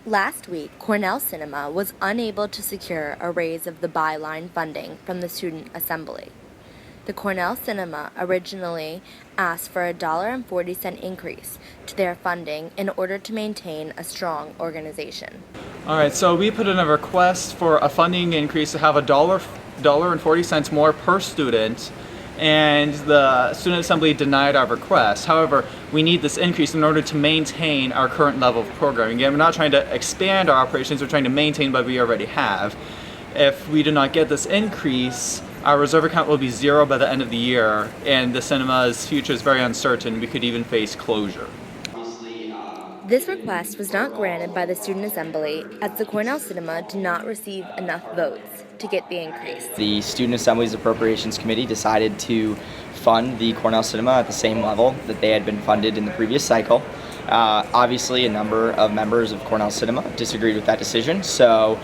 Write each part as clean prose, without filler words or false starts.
Last week, Cornell Cinema was unable to secure a raise of the byline funding from the Student Assembly. The Cornell Cinema originally asked for a $1.40 increase to their funding in order to maintain a strong organization. All right, so we put in a request for a funding increase to have $1.40 more per student, and the Student Assembly denied our request. However, we need this increase in order to maintain our current level of programming. Again, we're not trying to expand our operations, we're trying to maintain what we already have. If we do not get this increase, our reserve account will be zero by the end of the year, and the cinema's future is very uncertain. We could even face closure. This request was not granted by the Student Assembly as the Cornell Cinema did not receive enough votes to get the increase. The Student Assembly's Appropriations Committee decided to fund the Cornell Cinema at the same level that they had been funded in the previous cycle. Obviously, a number of members of Cornell Cinema disagreed with that decision, so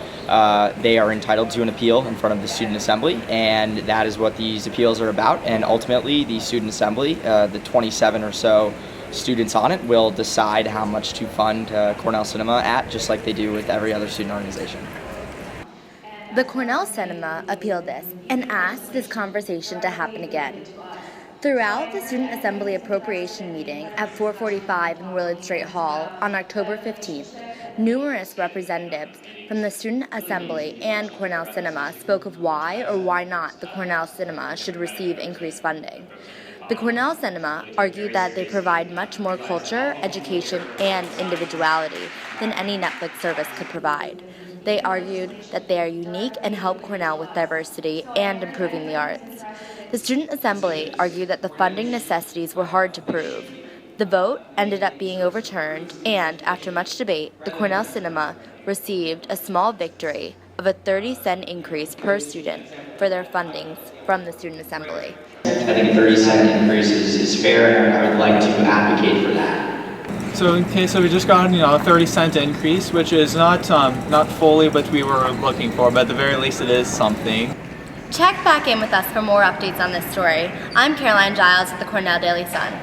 they are entitled to an appeal in front of the Student Assembly, and that is what these appeals are about. And ultimately, the Student Assembly, the 27 or so students on it, will decide how much to fund Cornell Cinema at, just like they do with every other student organization. The Cornell Cinema appealed this and asked this conversation to happen again. Throughout the Student Assembly appropriation meeting at 445 in Willard Straight Hall on October 15th, numerous representatives from the Student Assembly and Cornell Cinema spoke of why or why not the Cornell Cinema should receive increased funding. The Cornell Cinema argued that they provide much more culture, education, and individuality than any Netflix service could provide. They argued that they are unique and help Cornell with diversity and improving the arts. The Student Assembly argued that the funding necessities were hard to prove. The vote ended up being overturned, and after much debate, the Cornell Cinema received a small victory of a 30-cent increase per student for their fundings from the Student Assembly. I think a 30-cent increase is fair, and I would like to advocate for that. So we just got a 30-cent increase, which is not fully what we were looking for, but at the very least it is something. Check back in with us for more updates on this story. I'm Caroline Giles with the Cornell Daily Sun.